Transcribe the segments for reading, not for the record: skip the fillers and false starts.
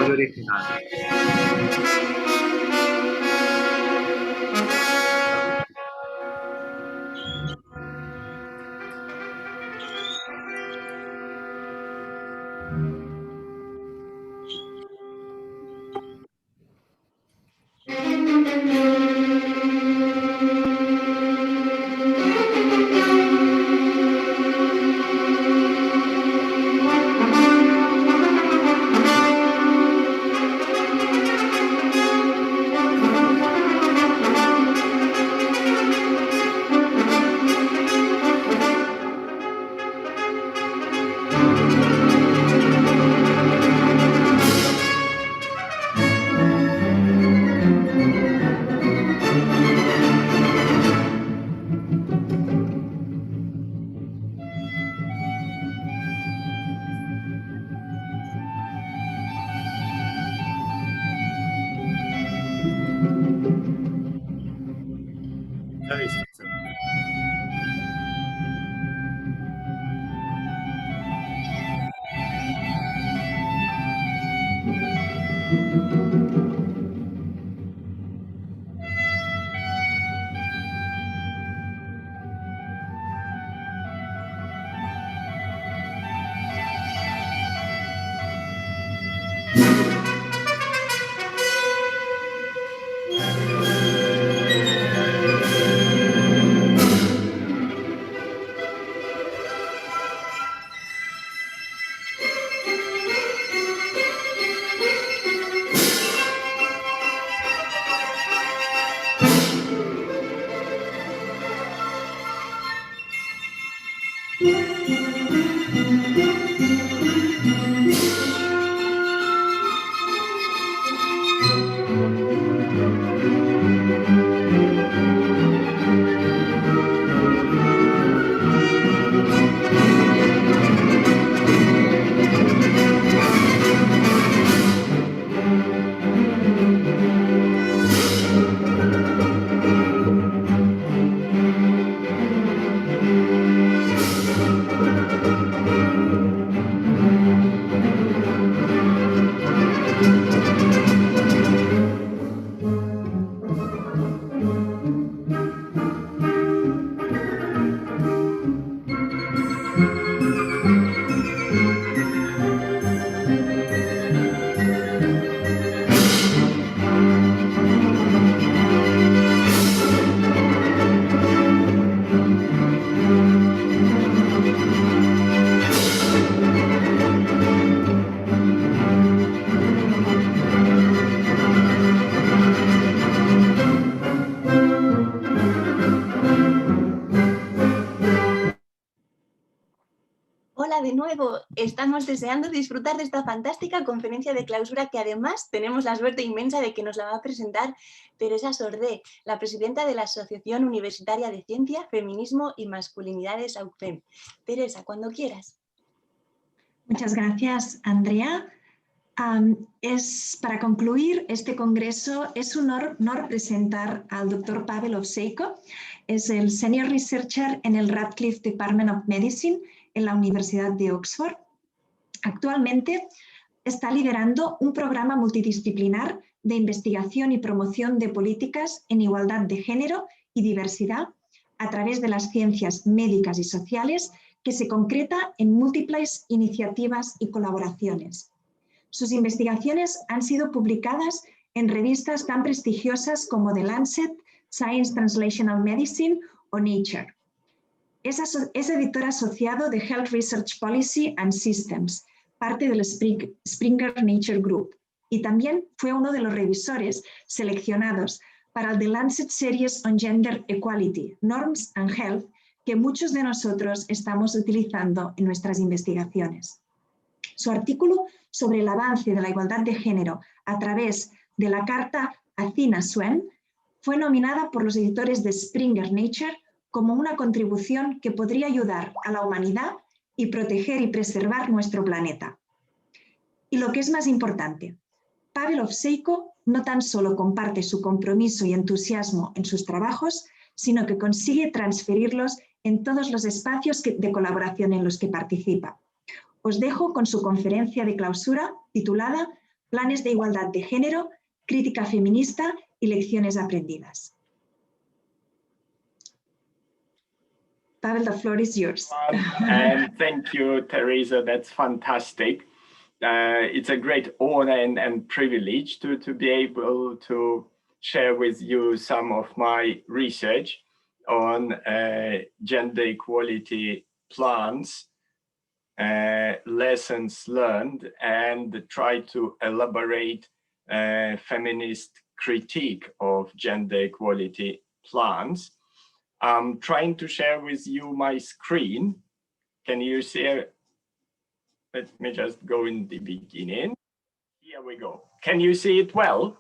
lenguaje original. Hola de nuevo, estamos deseando disfrutar de esta fantástica conferencia de clausura que además tenemos la suerte inmensa de que nos la va a presentar Teresa Sordé, la presidenta de la Asociación Universitaria de Ciencia, Feminismo y Masculinidades CICFEM. Teresa, cuando quieras. Muchas gracias, Andrea. Para concluir este congreso, es un honor presentar al doctor Pavel Ovseiko. Es el Senior Researcher en el Radcliffe Department of Medicine en la Universidad de Oxford. Actualmente está liderando un programa multidisciplinar de investigación y promoción de políticas en igualdad de género y diversidad a través de las ciencias médicas y sociales, que se concreta en múltiples iniciativas y colaboraciones. Sus investigaciones han sido publicadas en revistas tan prestigiosas como The Lancet, Science Translational Medicine o Nature. Es editor asociado de Health Research Policy and Systems, parte del Springer Nature Group, y también fue uno de los revisores seleccionados para el The Lancet Series on Gender Equality, Norms and Health, que muchos de nosotros estamos utilizando en nuestras investigaciones. Su artículo sobre el avance de la igualdad de género a través de la carta Athena Swan fue nominada por los editores de Springer Nature como una contribución que podría ayudar a la humanidad y proteger y preservar nuestro planeta. Y lo que es más importante, Pavel Ovseiko no tan solo comparte su compromiso y entusiasmo en sus trabajos, sino que consigue transferirlos en todos los espacios de colaboración en los que participa. Os dejo con su conferencia de clausura titulada planes de igualdad de género, crítica feminista y lecciones aprendidas. Pavel, the floor is yours. And thank you, Teresa. That's fantastic. It's a great honor and privilege to be able to share with you some of my research on gender equality plans, lessons learned, and try to elaborate feminist critique of gender equality plans. I'm trying to share with you my screen. Can you see it? Let me just go in the beginning. Here we go. Can you see it well?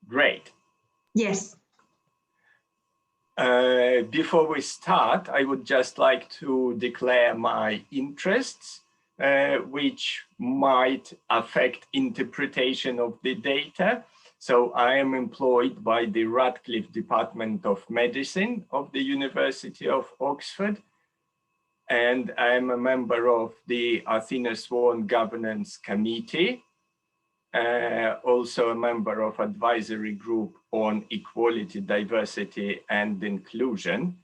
Great. Yes. Before we start, I would just like to declare my interests, which might affect interpretation of the data. So I am employed by the Radcliffe Department of Medicine of the University of Oxford, and I am a member of the Athena Swan Governance Committee, also a member of advisory group on equality, diversity and inclusion,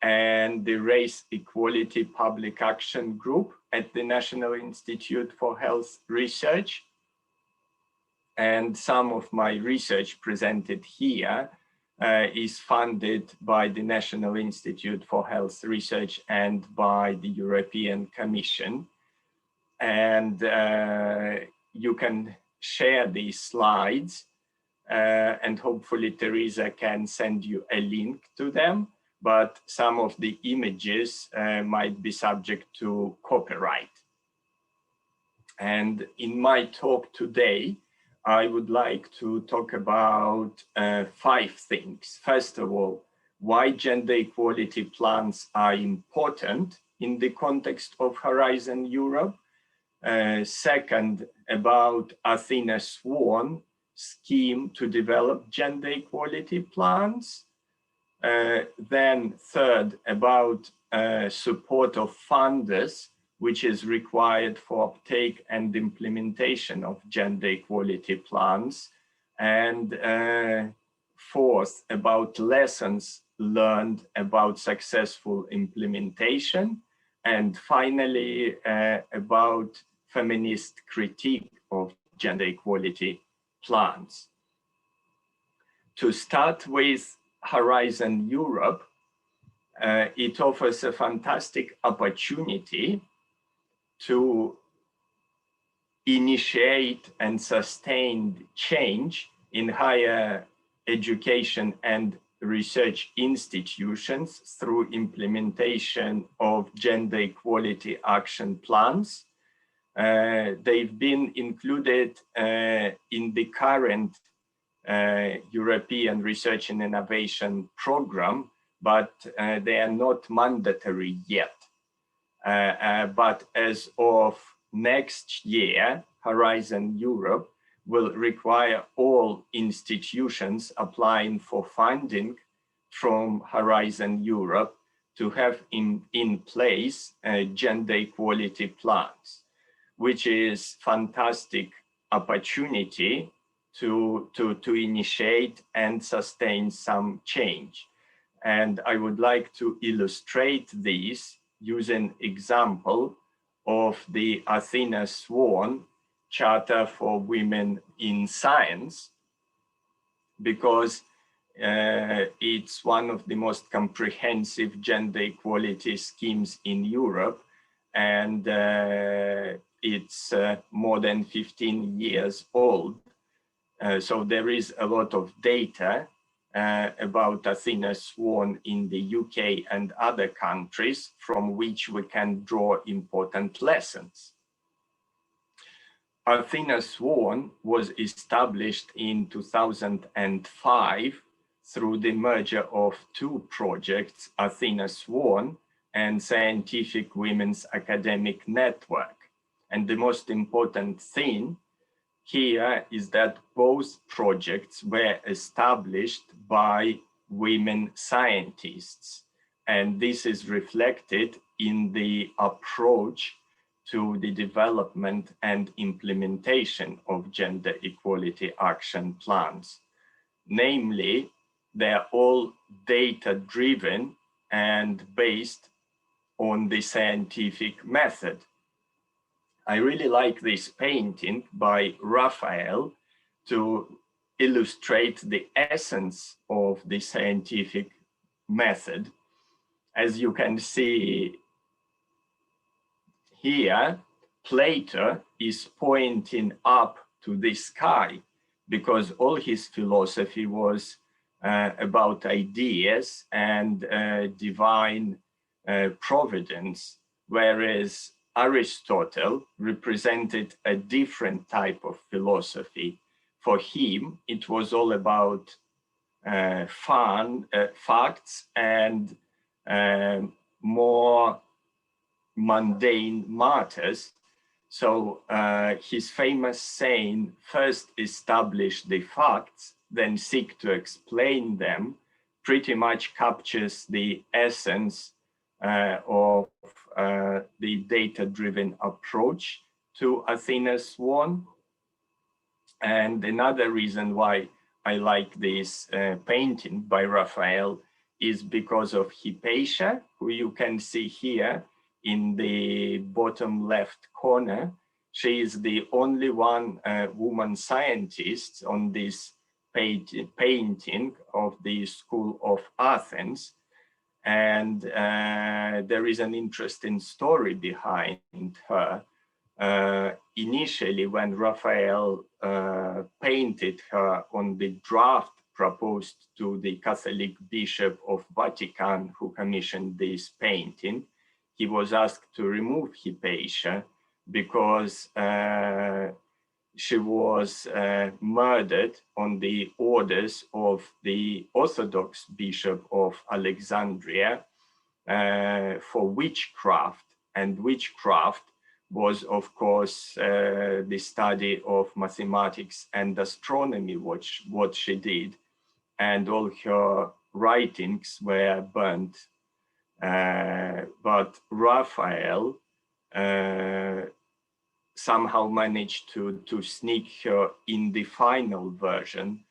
and the Race Equality Public Action Group at the National Institute for Health Research. And some of my research presented here is funded by the National Institute for Health Research and by the European Commission. And you can share these slides and hopefully Teresa can send you a link to them, but some of the images might be subject to copyright. And in my talk today, I would like to talk about 5 things. First of all, why gender equality plans are important in the context of Horizon Europe. Second, about Athena Swan scheme to develop gender equality plans. Then third, about support of funders, which is required for uptake and implementation of gender equality plans. And fourth, about lessons learned about successful implementation. And finally, about feminist critique of gender equality plans. To start with Horizon Europe, it offers a fantastic opportunity to initiate and sustain change in higher education and research institutions through implementation of gender equality action plans. They've been included in the current European Research and Innovation Program, but they are not mandatory yet. But as of next year, Horizon Europe will require all institutions applying for funding from Horizon Europe to have in place gender equality plans, which is fantastic opportunity to initiate and sustain some change. And I would like to illustrate this using example of the Athena Swan Charter for Women in Science, because it's one of the most comprehensive gender equality schemes in Europe, and it's more than 15 years old. So there is a lot of data about Athena Swan in the UK and other countries from which we can draw important lessons. Athena Swan was established in 2005 through the merger of 2 projects, Athena Swan and Scientific Women's Academic Network. And the most important thing here is that both projects were established by women scientists. And this is reflected in the approach to the development and implementation of gender equality action plans. Namely, they're all data-driven and based on the scientific method. I really like this painting by Raphael to illustrate the essence of the scientific method. As you can see here, Plato is pointing up to the sky because all his philosophy was about ideas and divine providence, whereas Aristotle represented a different type of philosophy. For him, it was all about facts and more mundane matters. So his famous saying, first establish the facts, then seek to explain them, pretty much captures the essence of the data-driven approach to Athena's Swan. And another reason why I like this painting by Raphael is because of Hypatia, who you can see here in the bottom left corner. She is the only one woman scientist on this painting of the School of Athens. And there is an interesting story behind her. Initially, when Raphael painted her on the draft proposed to the Catholic Bishop of Vatican, who commissioned this painting, he was asked to remove Hypatia because she was murdered on the orders of the Orthodox Bishop of Alexandria for witchcraft. And witchcraft was, of course, the study of mathematics and astronomy, what she did, and all her writings were burnt. But Raphael somehow managed to sneak her in the final version,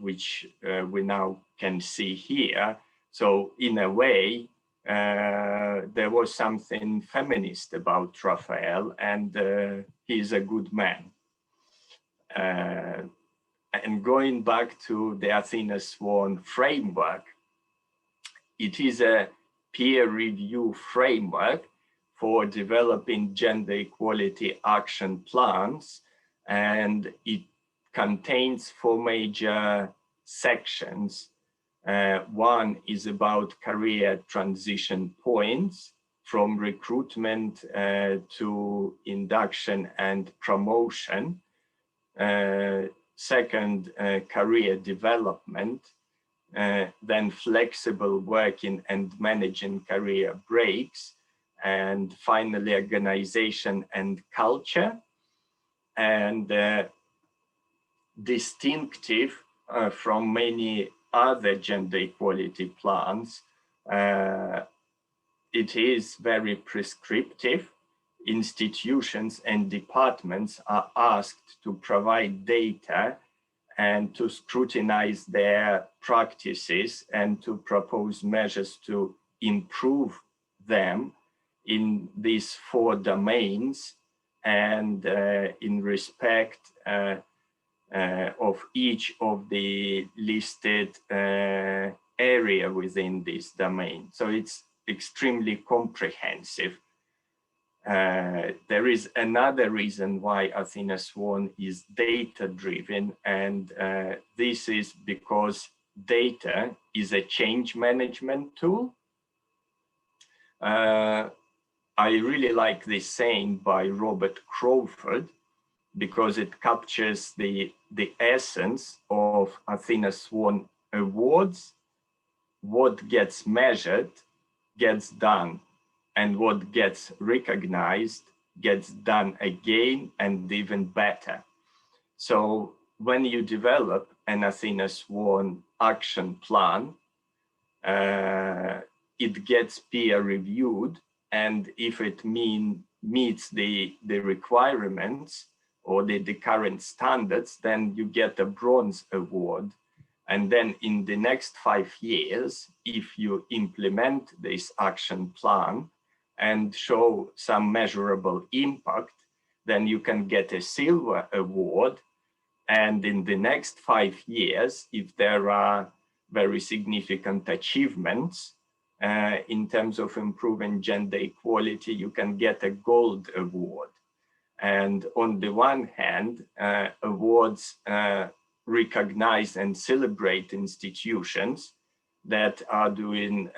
which we now can see here. So in a way, there was something feminist about Raphael, and he's a good man. And going back to the Athena Swan framework, it is a peer review framework for developing gender equality action plans, and it contains 4 major sections. One is about career transition points from recruitment to induction and promotion. Second, career development. Then flexible working and managing career breaks. And finally, organization and culture. And distinctive from many other gender equality plans, it is very prescriptive. Institutions and departments are asked to provide data and to scrutinize their practices and to propose measures to improve them in these 4 domains and in respect of each of the listed area within this domain. So it's extremely comprehensive. There is another reason why Athena Swan is data-driven, and this is because data is a change management tool. I really like this saying by Robert Crawford because it captures the essence of Athena Swan awards. What gets measured gets done, and what gets recognized gets done again and even better. So when you develop an Athena Swan action plan, it gets peer reviewed, and if it meets the requirements or the current standards, then you get a bronze award. And then in the next 5 years, if you implement this action plan and show some measurable impact, then you can get a silver award. And in the next 5 years, if there are very significant achievements in terms of improving gender equality, you can get a gold award. And on the one hand, awards recognize and celebrate institutions that are doing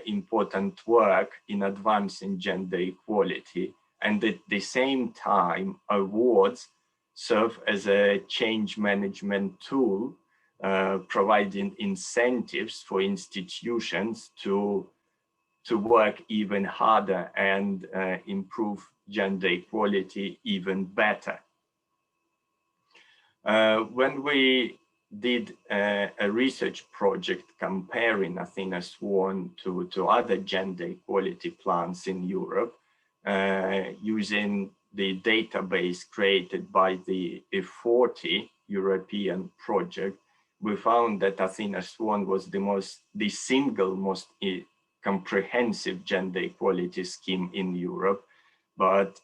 important work in advancing gender equality. And at the same time, awards serve as a change management tool, providing incentives for institutions to work even harder and improve gender equality even better. When we did a research project comparing Athena Swan to other gender equality plans in Europe, using the database created by the E40 European project, we found that Athena Swan was the single most comprehensive gender equality scheme in Europe, but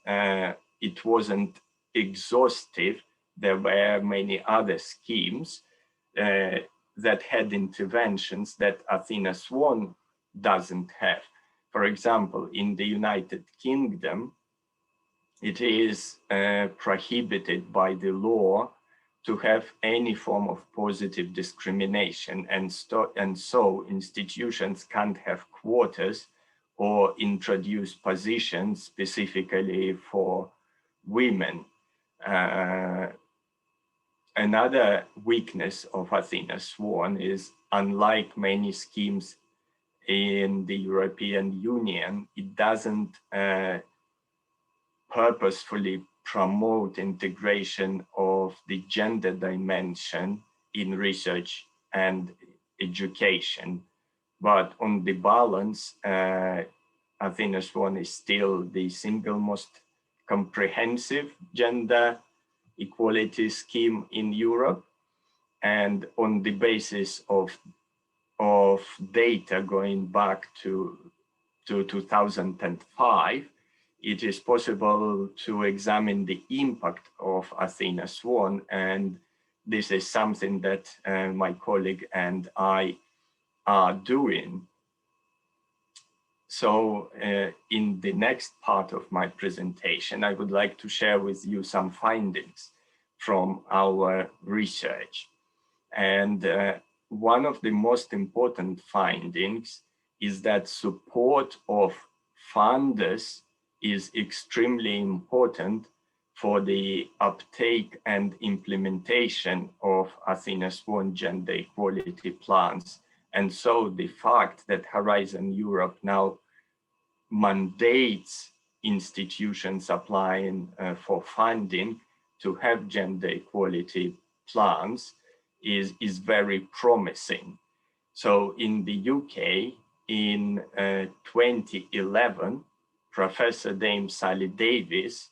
it wasn't exhaustive. There were many other schemes that had interventions that Athena Swan doesn't have. For example, in the United Kingdom, it is prohibited by the law to have any form of positive discrimination, and so institutions can't have quotas or introduce positions specifically for women. Another weakness of Athena Swan is, unlike many schemes in the European Union, it doesn't purposefully promote integration of the gender dimension in research and education. But on the balance, Athena Swan is still the single most comprehensive gender equality scheme in Europe. And on the basis of data going back to 2005, it is possible to examine the impact of Athena Swan, and this is something that my colleague and I are doing. So in the next part of my presentation, I would like to share with you some findings from our research. And one of the most important findings is that support of funders is extremely important for the uptake and implementation of Athena Swan gender equality plans. And so the fact that Horizon Europe now mandates institutions applying for funding to have gender equality plans is very promising. So in the UK, in 2011, Professor Dame Sally Davis,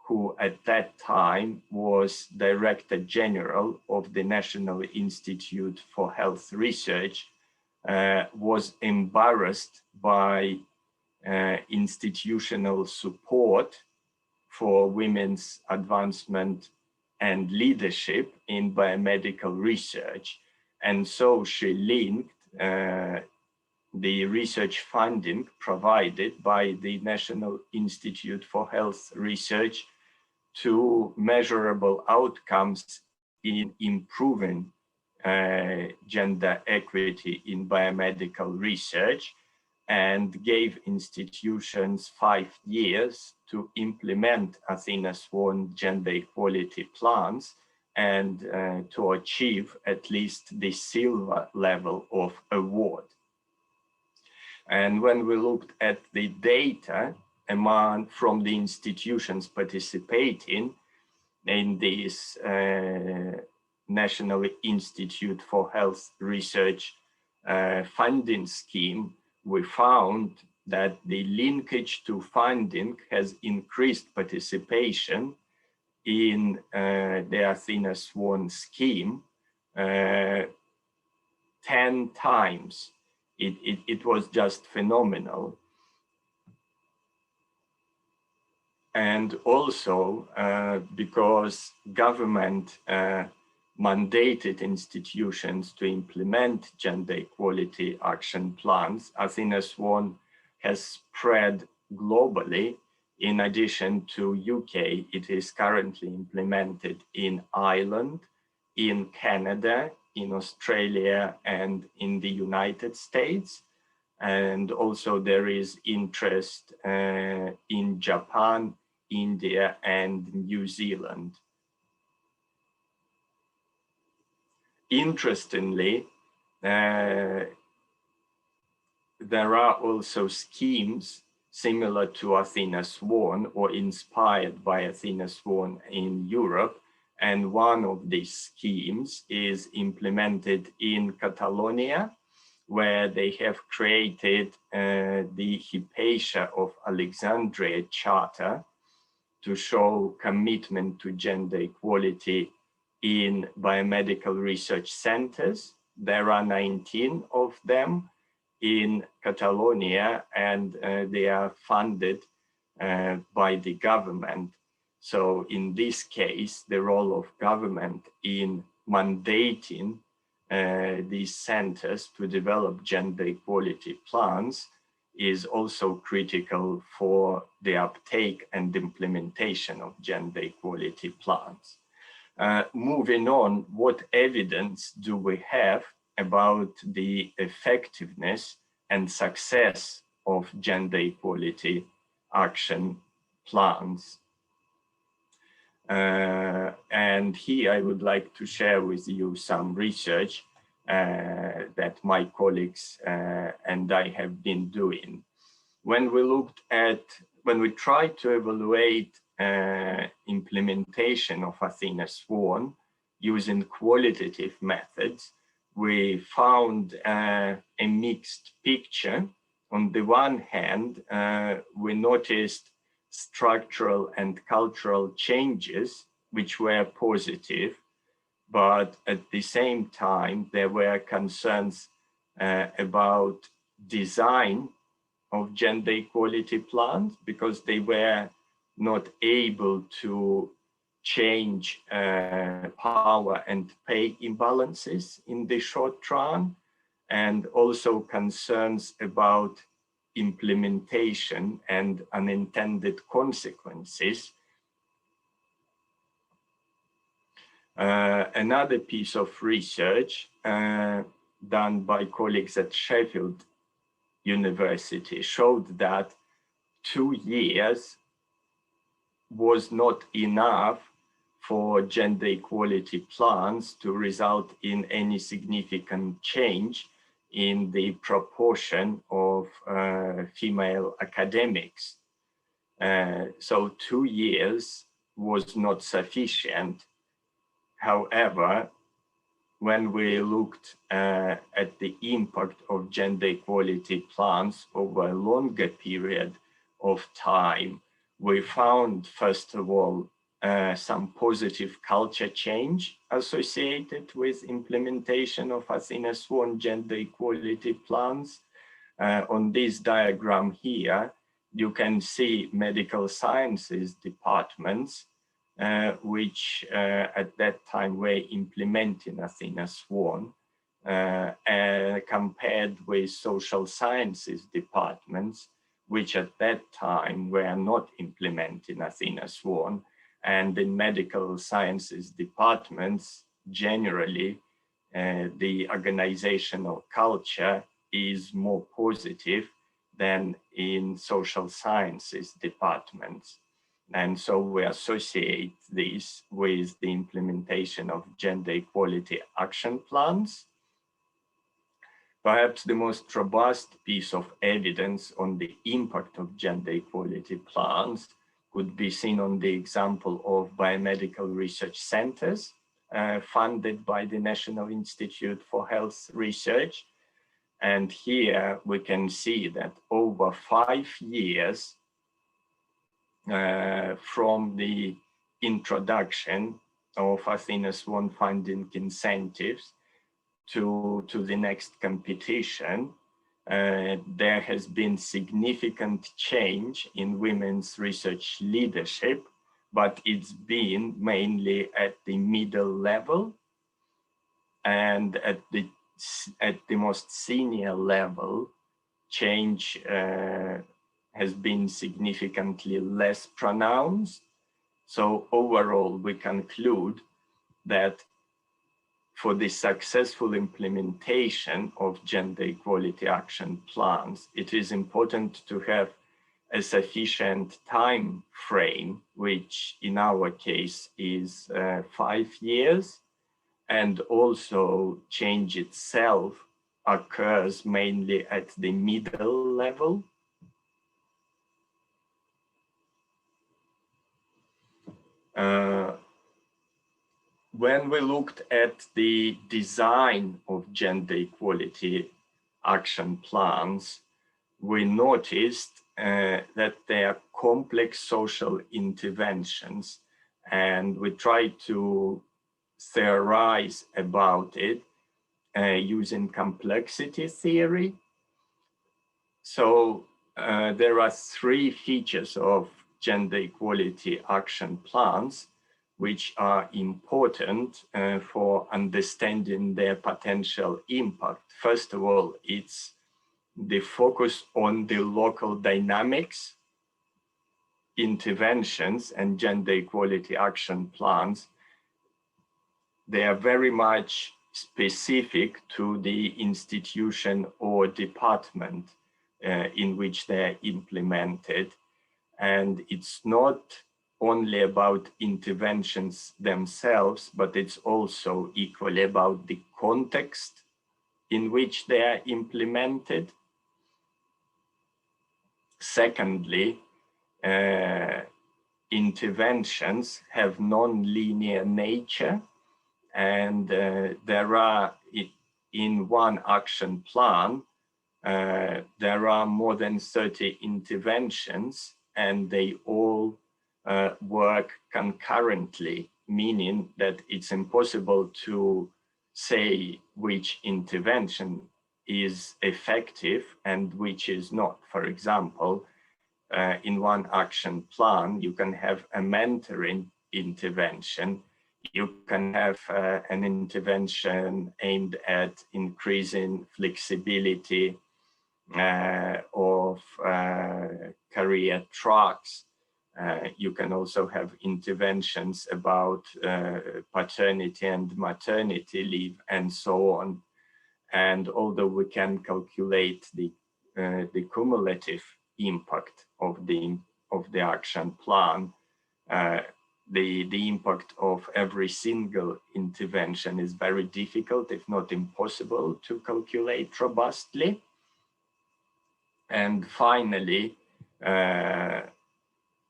who at that time was Director General of the National Institute for Health Research, was embarrassed by institutional support for women's advancement and leadership in biomedical research. And so she linked the research funding provided by the National Institute for Health Research to measurable outcomes in improving gender equity in biomedical research, and gave institutions 5 years to implement Athena Swan gender equality plans and to achieve at least the silver level of award. And when we looked at the data from the institutions participating in this National Institute for Health Research funding scheme, we found that the linkage to funding has increased participation in the Athena Swan scheme 10 times. It was just phenomenal. And also because government mandated institutions to implement gender equality action plans, Athena Swan has spread globally. In addition to UK, it is currently implemented in Ireland, in Canada, in Australia, and in the United States. And also there is interest in Japan, India, and New Zealand. Interestingly, there are also schemes similar to Athena Swan or inspired by Athena Swan in Europe. And one of these schemes is implemented in Catalonia, where they have created the Hypatia of Alexandria Charter to show commitment to gender equality in biomedical research centers. There are 19 of them in Catalonia, and they are funded by the government. So in this case, the role of government in mandating these centers to develop gender equality plans is also critical for the uptake and implementation of gender equality plans. Moving on, what evidence do we have about the effectiveness and success of gender equality action plans? And here I would like to share with you some research that my colleagues and I have been doing. When we tried to evaluate implementation of Athena Swan using qualitative methods, we found a mixed picture. On the one hand, we noticed structural and cultural changes which were positive, but at the same time, there were concerns about design of gender equality plans because they were not able to change power and pay imbalances in the short run, and also concerns about implementation and unintended consequences. Another piece of research done by colleagues at Sheffield University showed that 2 years was not enough for gender equality plans to result in any significant change in the proportion of female academics. So 2 years was not sufficient. However, when we looked at the impact of gender equality plans over a longer period of time, we found, first of all, some positive culture change associated with implementation of Athena Swan gender equality plans. On this diagram here, you can see medical sciences departments which at that time were implementing Athena Swan compared with social sciences departments, which at that time were not implementing Athena Swan. And in medical sciences departments, generally, the organizational culture is more positive than in social sciences departments. And so we associate this with the implementation of gender equality action plans. Perhaps the most robust piece of evidence on the impact of gender equality plans could be seen on the example of biomedical research centers funded by the National Institute for Health Research. And here we can see that over 5 years from the introduction of Athena Swan funding incentives to the next competition, there has been significant change in women's research leadership, but it's been mainly at the middle level, and at the most senior level, change has been significantly less pronounced. So overall, we conclude that for the successful implementation of gender equality action plans, it is important to have a sufficient time frame, which in our case is 5 years, and also change itself occurs mainly at the middle level. When we looked at the design of gender equality action plans, we noticed that they are complex social interventions, and we tried to theorize about it using complexity theory. So there are 3 features of gender equality action plans which are important for understanding their potential impact. First of all, it's the focus on the local dynamics. Interventions and gender equality action plans, they are very much specific to the institution or department in which they are implemented. And it's not only about interventions themselves, but it's also equally about the context in which they are implemented. Secondly, interventions have non-linear nature, and there are, in one action plan, there are more than 30 interventions, and they all work concurrently, meaning that it's impossible to say which intervention is effective and which is not. For example, in one action plan, you can have a mentoring intervention. You can have an intervention aimed at increasing flexibility of career tracks. You can also have interventions about paternity and maternity leave and so on. And although we can calculate the cumulative impact of the action plan, the impact of every single intervention is very difficult, if not impossible, to calculate robustly. And finally,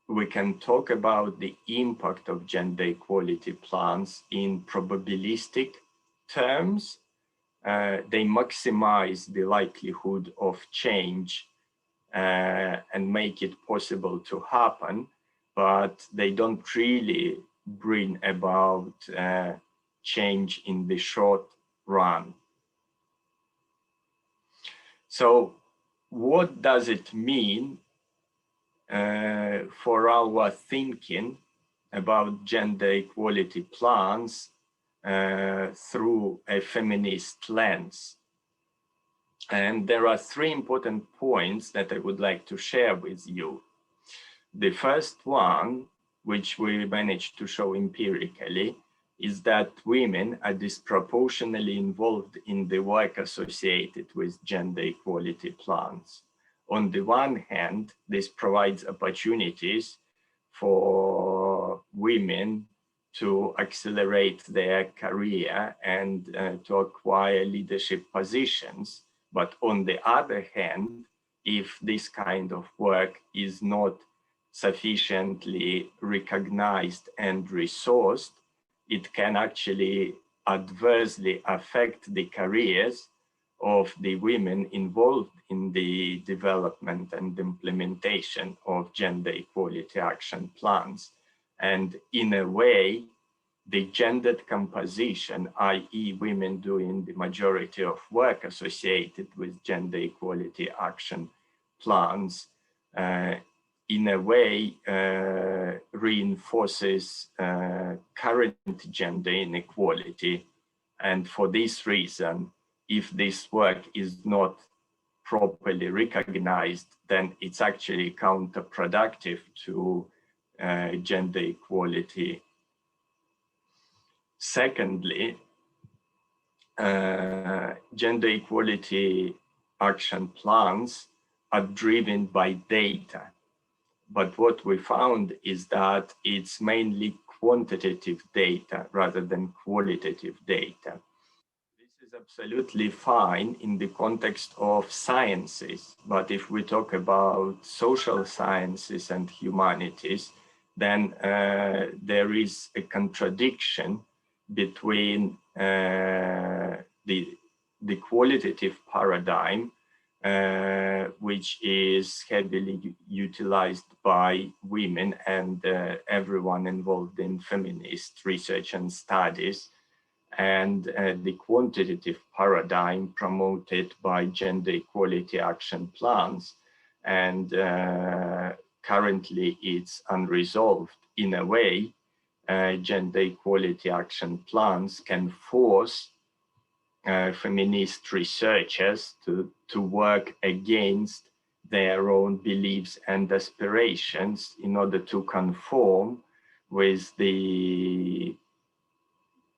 we can talk about the impact of gender equality plans in probabilistic terms. They maximize the likelihood of change and make it possible to happen, but they don't really bring about change in the short run. So what does it mean for our thinking about gender equality plans through a feminist lens? And there are 3 important points that I would like to share with you. The first one, which we managed to show empirically, is that women are disproportionately involved in the work associated with gender equality plans. On the one hand, this provides opportunities for women to accelerate their career and to acquire leadership positions. But on the other hand, if this kind of work is not sufficiently recognized and resourced, it can actually adversely affect the careers of the women involved in the development and implementation of gender equality action plans. And in a way, the gendered composition, i.e. women doing the majority of work associated with gender equality action plans, in a way reinforces current gender inequality. And for this reason, if this work is not properly recognized, then it's actually counterproductive to gender equality. Secondly, gender equality action plans are driven by data. But what we found is that it's mainly quantitative data rather than qualitative data. This is absolutely fine in the context of sciences, but if we talk about social sciences and humanities, then there is a contradiction between the qualitative paradigm, which is heavily utilized by women and everyone involved in feminist research and studies, and the quantitative paradigm promoted by gender equality action plans. And currently it's unresolved. In a way, gender equality action plans can force feminist researchers to work against their own beliefs and aspirations in order to conform with the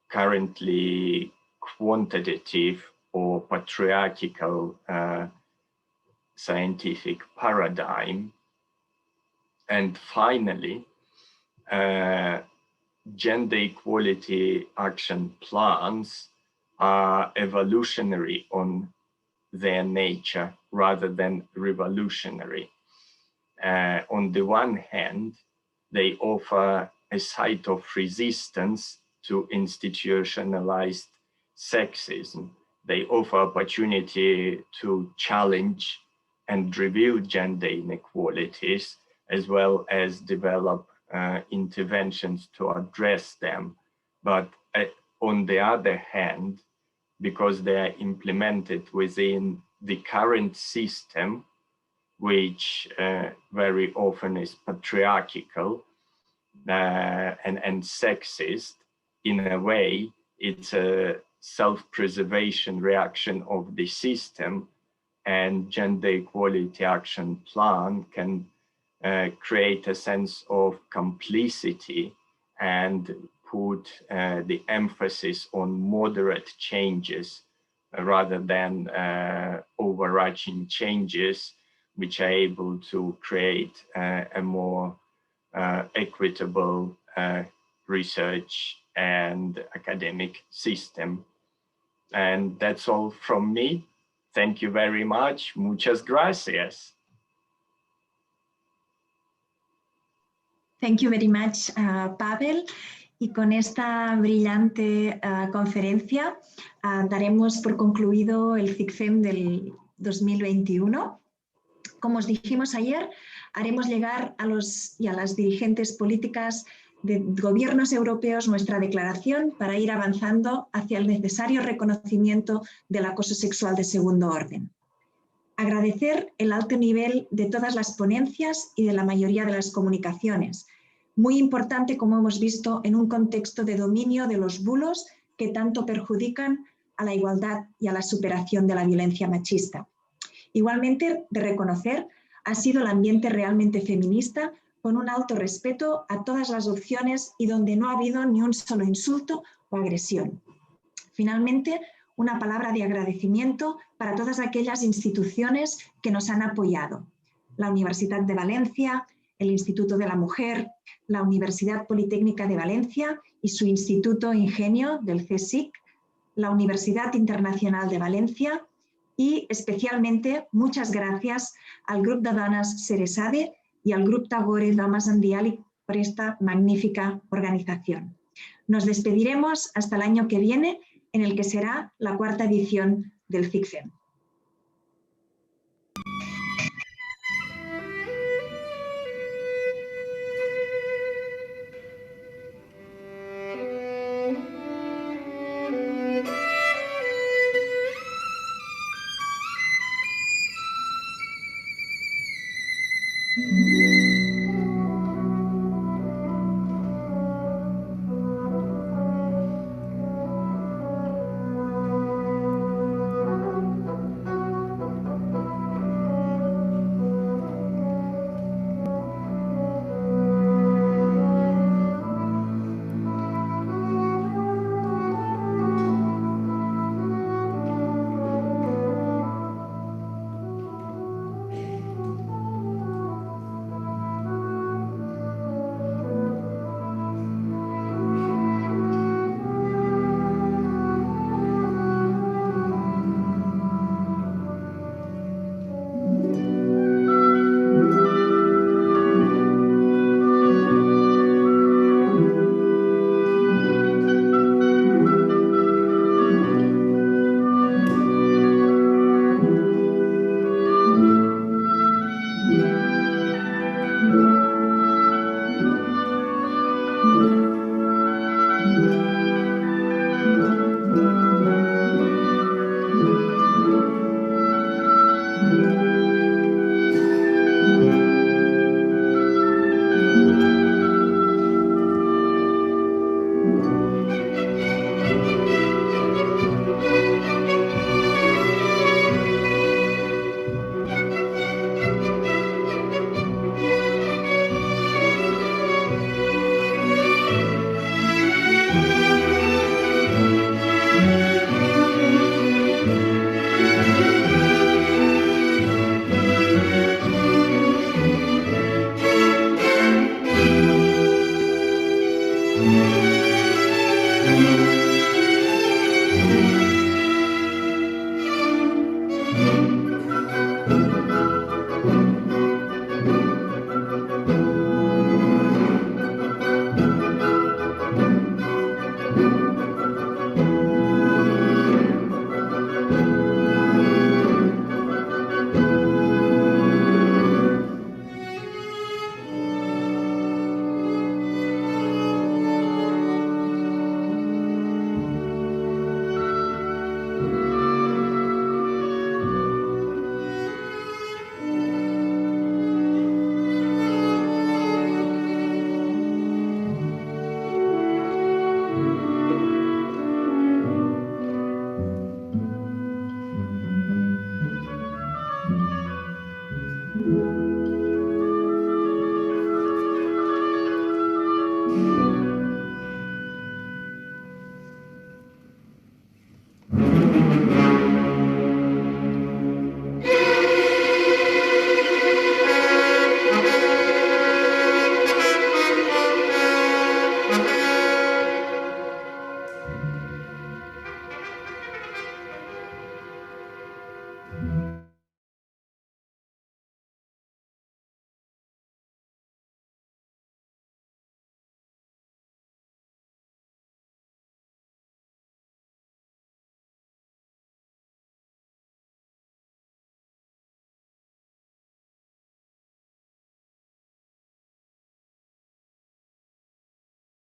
currently quantitative or patriarchal scientific paradigm. And finally, gender equality action plans are evolutionary on their nature rather than revolutionary. On the one hand, they offer a site of resistance to institutionalized sexism. They offer opportunity to challenge and review gender inequalities, as well as develop interventions to address them. But on the other hand, because they are implemented within the current system, which very often is patriarchal and sexist, in a way, it's a self-preservation reaction of the system, and gender equality action plan can create a sense of complicity and put the emphasis on moderate changes rather than overarching changes, which are able to create a more equitable research and academic system. And that's all from me. Thank you very much. Muchas gracias. Thank you very much, Pavel. Y con esta brillante conferencia daremos por concluido el CICFEM del 2021. Como os dijimos ayer, haremos llegar a los y a las dirigentes políticas de gobiernos europeos nuestra declaración para ir avanzando hacia el necesario reconocimiento del acoso sexual de segundo orden. Agradecer el alto nivel de todas las ponencias y de la mayoría de las comunicaciones. Muy importante, como hemos visto, en un contexto de dominio de los bulos que tanto perjudican a la igualdad y a la superación de la violencia machista. Igualmente, de reconocer, ha sido el ambiente realmente feminista, con un alto respeto a todas las opciones y donde no ha habido ni un solo insulto o agresión. Finalmente, una palabra de agradecimiento para todas aquellas instituciones que nos han apoyado. La Universidad de Valencia, el Instituto de la Mujer, la Universidad Politécnica de Valencia y su Instituto Ingenio del CSIC, la Universidad Internacional de Valencia y especialmente muchas gracias al Grup de Dones Ceresade y al Grup Tagore Dones en Diàleg por esta magnífica organización. Nos despediremos hasta el año que viene, en el que será la 4ª edición del CICFEM.